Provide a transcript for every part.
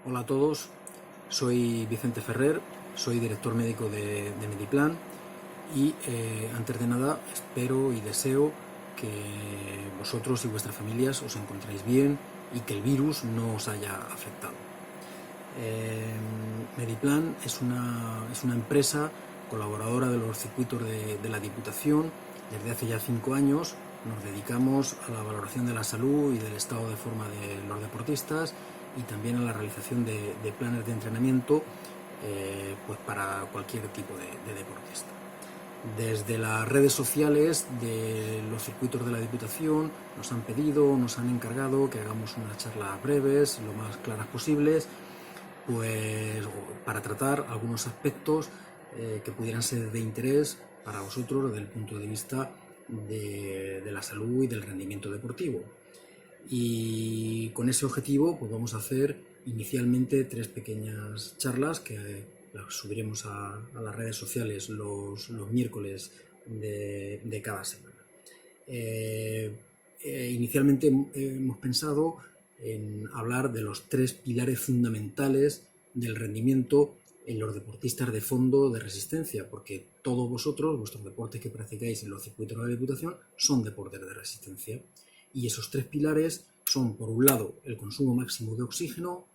Hola a todos, soy Vicente Ferrer, soy director médico de Mediplan y antes de nada espero y deseo que vosotros y vuestras familias os encontréis bien y que el virus no os haya afectado. Mediplan es una empresa colaboradora de los circuitos de la Diputación. Desde hace ya 5 años nos dedicamos a la valoración de la salud y del estado de forma de los deportistas y también a la realización de planes de entrenamiento pues para cualquier tipo de deportista. Desde las redes sociales de los circuitos de la Diputación nos han pedido, nos han encargado que hagamos unas charlas breves, lo más claras posibles, pues para tratar algunos aspectos que pudieran ser de interés para vosotros desde el punto de vista de la salud y del rendimiento deportivo. Y con ese objetivo pues vamos a hacer inicialmente 3 pequeñas charlas que las subiremos a las redes sociales los miércoles de cada semana. Inicialmente hemos pensado en hablar de los 3 pilares fundamentales del rendimiento en los deportistas de fondo de resistencia, porque todos vosotros, vuestros deportes que practicáis en los circuitos de la Diputación, son deportes de resistencia. Y esos 3 pilares son, por un lado, el consumo máximo de oxígeno,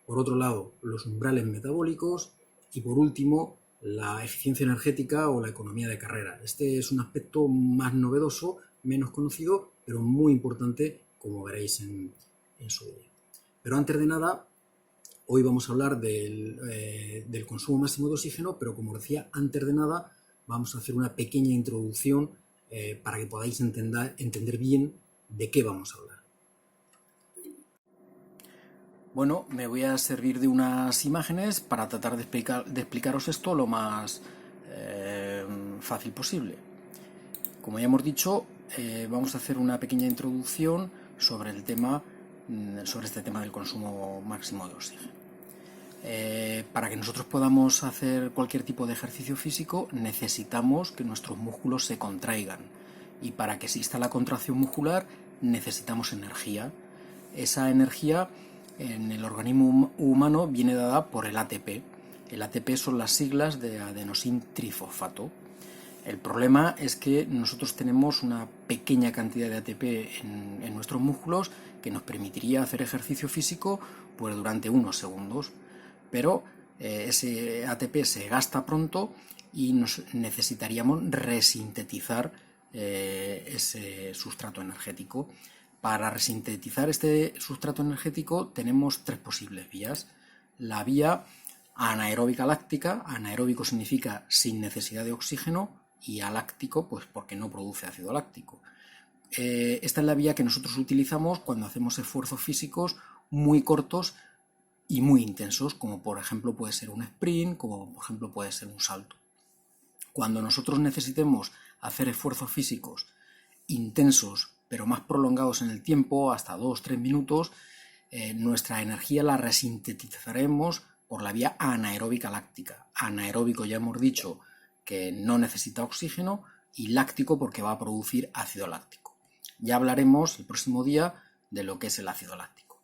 por otro lado, los umbrales metabólicos y, por último, la eficiencia energética o la economía de carrera. Este es un aspecto más novedoso, menos conocido, pero muy importante, como veréis en su día. Pero antes de nada, hoy vamos a hablar del consumo máximo de oxígeno, pero como decía, antes de nada vamos a hacer una pequeña introducción para que podáis entender bien de qué vamos a hablar. Bueno, me voy a servir de unas imágenes para tratar de explicaros esto lo más fácil posible. Como ya hemos dicho, vamos a hacer una pequeña introducción sobre este tema del consumo máximo de oxígeno. Para que nosotros podamos hacer cualquier tipo de ejercicio físico necesitamos que nuestros músculos se contraigan, y para que exista la contracción muscular necesitamos energía. Esa energía en el organismo humano viene dada por el ATP. El ATP son las siglas de adenosín trifosfato. El problema es que nosotros tenemos una pequeña cantidad de ATP en nuestros músculos que nos permitiría hacer ejercicio físico pues durante unos segundos, pero ese ATP se gasta pronto y necesitaríamos resintetizar ese sustrato energético. Para resintetizar este sustrato energético tenemos 3 posibles vías. La vía anaeróbica láctica. Anaeróbico significa sin necesidad de oxígeno, y aláctico pues porque no produce ácido láctico. Esta es la vía que nosotros utilizamos cuando hacemos esfuerzos físicos muy cortos y muy intensos, como por ejemplo puede ser un sprint, como por ejemplo puede ser un salto. Cuando nosotros necesitemos hacer esfuerzos físicos intensos pero más prolongados en el tiempo, hasta 2-3 minutos, nuestra energía la resintetizaremos por la vía anaeróbica láctica. Anaeróbico ya hemos dicho que no necesita oxígeno, y láctico porque va a producir ácido láctico. Ya hablaremos el próximo día de lo que es el ácido láctico.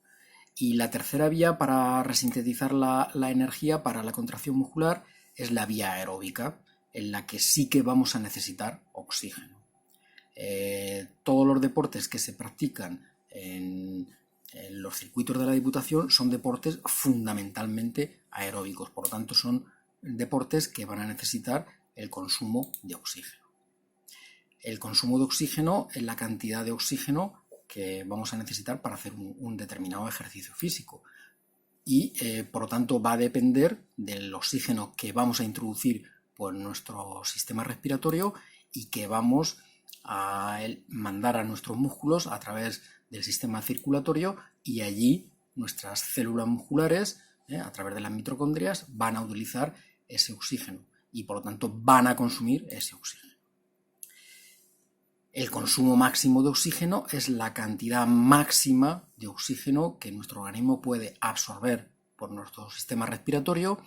Y la tercera vía para resintetizar la energía para la contracción muscular es la vía aeróbica, en la que sí que vamos a necesitar oxígeno. Todos los deportes que se practican en los circuitos de la Diputación son deportes fundamentalmente aeróbicos, por lo tanto son deportes que van a necesitar el consumo de oxígeno. El consumo de oxígeno es la cantidad de oxígeno que vamos a necesitar para hacer un determinado ejercicio físico, y por lo tanto va a depender del oxígeno que vamos a introducir por nuestro sistema respiratorio y que vamos a mandar a nuestros músculos a través del sistema circulatorio, y allí nuestras células musculares a través de las mitocondrias van a utilizar ese oxígeno y por lo tanto van a consumir ese oxígeno. El consumo máximo de oxígeno es la cantidad máxima de oxígeno que nuestro organismo puede absorber por nuestro sistema respiratorio,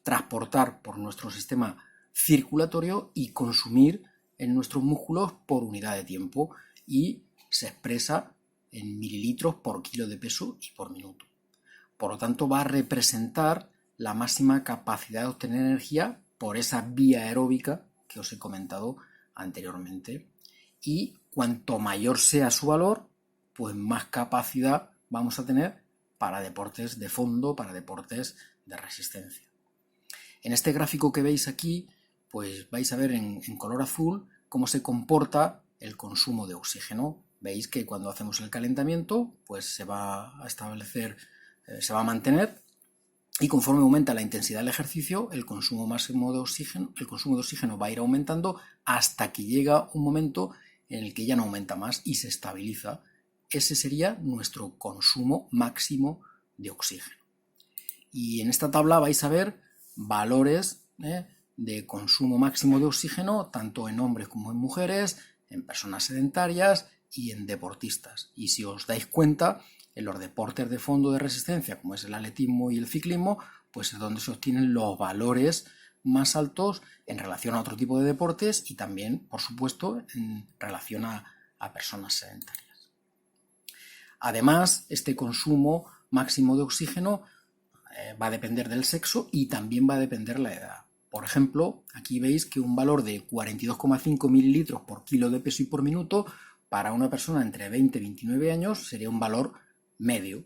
transportar por nuestro sistema circulatorio y consumir en nuestros músculos por unidad de tiempo, y se expresa en mililitros por kilo de peso y por minuto. Por lo tanto, va a representar la máxima capacidad de obtener energía por esa vía aeróbica que os he comentado anteriormente. Y cuanto mayor sea su valor, pues más capacidad vamos a tener para deportes de fondo, para deportes de resistencia. En este gráfico que veis aquí, pues vais a ver en color azul cómo se comporta el consumo de oxígeno. Veis que cuando hacemos el calentamiento, pues se va a establecer, se va a mantener, y conforme aumenta la intensidad del ejercicio, el consumo máximo de oxígeno va a ir aumentando hasta que llega un momento en el que ya no aumenta más y se estabiliza. Ese sería nuestro consumo máximo de oxígeno. Y en esta tabla vais a ver valores de consumo máximo de oxígeno tanto en hombres como en mujeres, en personas sedentarias y en deportistas. Y si os dais cuenta, en los deportes de fondo de resistencia, como es el atletismo y el ciclismo, pues es donde se obtienen los valores más altos en relación a otro tipo de deportes y también, por supuesto, en relación a personas sedentarias. Además, este consumo máximo de oxígeno va a depender del sexo y también va a depender la edad. Por ejemplo, aquí veis que un valor de 42,5 mililitros por kilo de peso y por minuto para una persona entre 20 y 29 años sería un valor medio,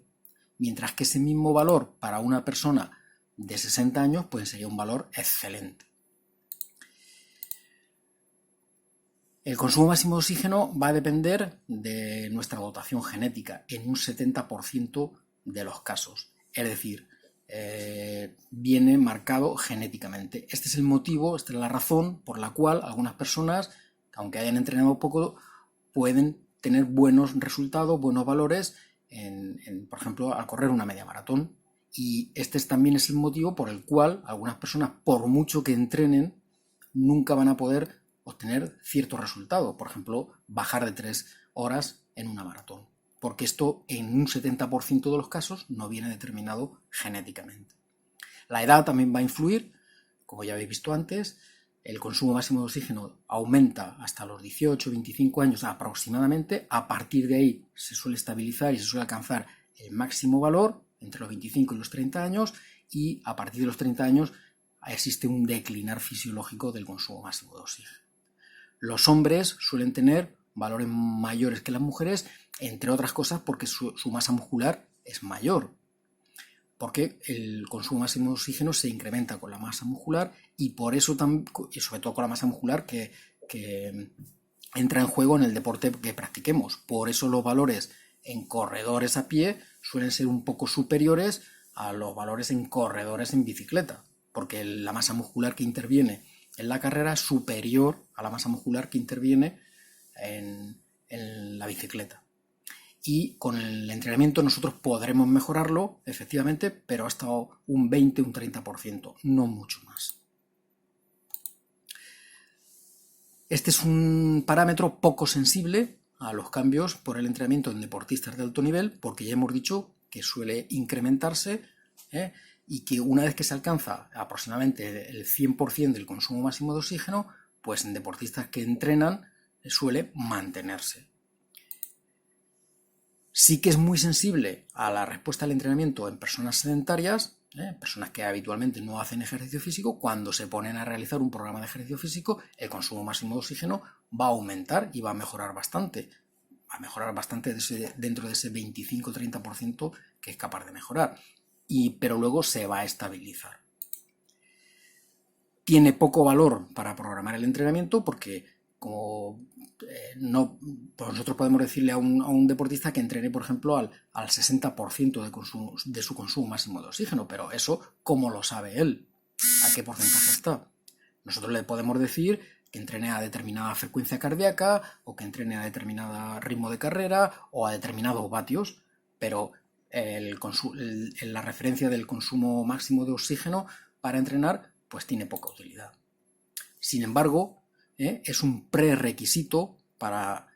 mientras que ese mismo valor para una persona de 60 años pues sería un valor excelente. El consumo máximo de oxígeno va a depender de nuestra dotación genética en un 70% de los casos, es decir, viene marcado genéticamente. Este es el motivo, esta es la razón por la cual algunas personas, aunque hayan entrenado poco, pueden tener buenos resultados, buenos valores por ejemplo, al correr una media maratón. Y este también es el motivo por el cual algunas personas, por mucho que entrenen, nunca van a poder obtener ciertos resultados. Por ejemplo, bajar de 3 horas en una maratón. Porque esto en un 70% de los casos no viene determinado genéticamente. La edad también va a influir, como ya habéis visto antes. El consumo máximo de oxígeno aumenta hasta los 18 o 25 años aproximadamente. A partir de ahí se suele estabilizar y se suele alcanzar el máximo valor entre los 25 y los 30 años, y a partir de los 30 años existe un declinar fisiológico del consumo máximo de oxígeno. Los hombres suelen tener valores mayores que las mujeres, entre otras cosas porque su masa muscular es mayor, porque el consumo máximo de oxígeno se incrementa con la masa muscular y por eso, y sobre todo con la masa muscular que entra en juego en el deporte que practiquemos. Por eso los valores en corredores a pie suelen ser un poco superiores a los valores en corredores en bicicleta, porque la masa muscular que interviene en la carrera es superior a la masa muscular que interviene en la bicicleta. Y con el entrenamiento nosotros podremos mejorarlo, efectivamente, pero hasta un 20, un 30%, no mucho más. Este es un parámetro poco sensible a los cambios por el entrenamiento en deportistas de alto nivel, porque ya hemos dicho que suele incrementarse y que una vez que se alcanza aproximadamente el 100% del consumo máximo de oxígeno, pues en deportistas que entrenan suele mantenerse. Sí que es muy sensible a la respuesta al entrenamiento en personas sedentarias, personas que habitualmente no hacen ejercicio físico. Cuando se ponen a realizar un programa de ejercicio físico, el consumo máximo de oxígeno va a aumentar y va a mejorar bastante. Va a mejorar bastante dentro de ese 25-30% que es capaz de mejorar. Pero luego se va a estabilizar. Tiene poco valor para programar el entrenamiento porque pues nosotros podemos decirle a un deportista que entrene, por ejemplo, al 60% de su consumo máximo de oxígeno, pero eso, ¿cómo lo sabe él? ¿A qué porcentaje está? Nosotros le podemos decir que entrene a determinada frecuencia cardíaca o que entrene a determinado ritmo de carrera o a determinados vatios, pero la referencia del consumo máximo de oxígeno para entrenar pues tiene poca utilidad. Sin embargo, es un prerequisito para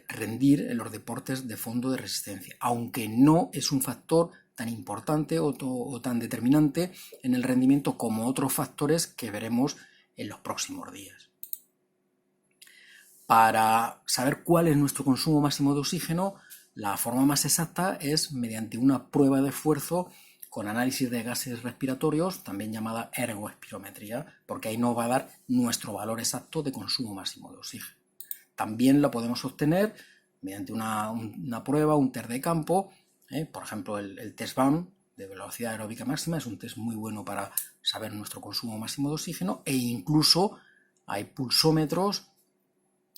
rendir en los deportes de fondo de resistencia, aunque no es un factor tan importante o tan determinante en el rendimiento como otros factores que veremos en los próximos días. Para saber cuál es nuestro consumo máximo de oxígeno, la forma más exacta es mediante una prueba de esfuerzo con análisis de gases respiratorios, también llamada ergoespirometría, porque ahí nos va a dar nuestro valor exacto de consumo máximo de oxígeno. También lo podemos obtener mediante una prueba, un test de campo, por ejemplo el test BAM de velocidad aeróbica máxima, es un test muy bueno para saber nuestro consumo máximo de oxígeno, e incluso hay pulsómetros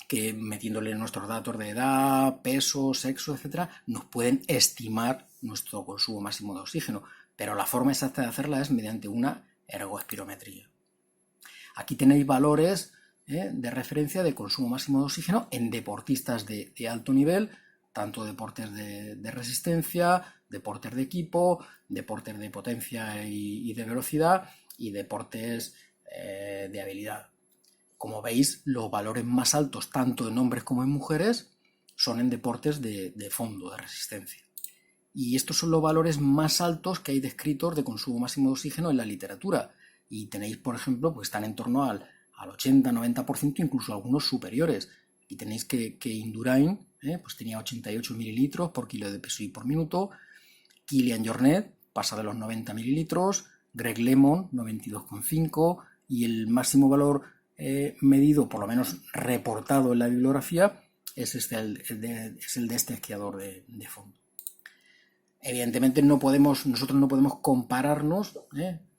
que, metiéndole nuestros datos de edad, peso, sexo, etcétera, nos pueden estimar nuestro consumo máximo de oxígeno, pero la forma exacta de hacerla es mediante una ergoespirometría. Aquí tenéis valores de referencia de consumo máximo de oxígeno en deportistas de alto nivel, tanto deportes de resistencia, deportes de equipo, deportes de potencia y de velocidad, y deportes de habilidad. Como veis, los valores más altos, tanto en hombres como en mujeres, son en deportes de fondo, de resistencia. Y estos son los valores más altos que hay descritos de consumo máximo de oxígeno en la literatura. Y tenéis, por ejemplo, pues están en torno al 80-90%, incluso algunos superiores. Y tenéis que Indurain pues tenía 88 mililitros por kilo de peso y por minuto. Kilian Jornet pasa de los 90 mililitros. Greg LeMond, 92,5. Y el máximo valor medido, por lo menos reportado en la bibliografía, es el de este esquiador de fondo. Evidentemente nosotros no podemos compararnos,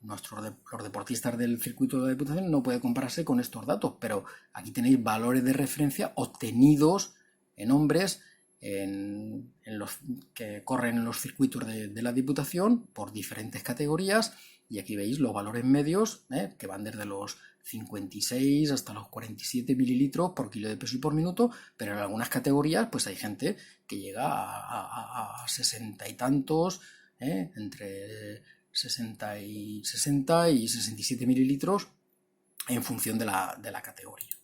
los deportistas del circuito de Diputación no pueden compararse con estos datos, pero aquí tenéis valores de referencia obtenidos en hombres en los que corren en los circuitos de la Diputación por diferentes categorías, y aquí veis los valores medios que van desde los 56 hasta los 47 mililitros por kilo de peso y por minuto, pero en algunas categorías pues hay gente que llega a 60 y tantos, entre 60 y 67 mililitros en función de la categoría.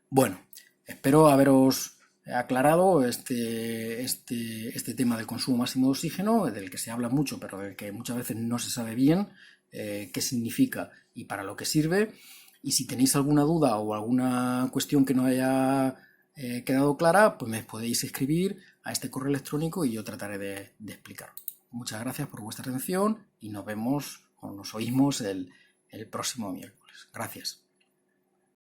Bueno, espero haberos aclarado este tema del consumo máximo de oxígeno, del que se habla mucho, pero del que muchas veces no se sabe bien qué significa y para lo que sirve. Y si tenéis alguna duda o alguna cuestión que no haya quedado clara, pues me podéis escribir a este correo electrónico y yo trataré de explicarlo. Muchas gracias por vuestra atención y nos vemos o nos oímos el próximo miércoles. Gracias.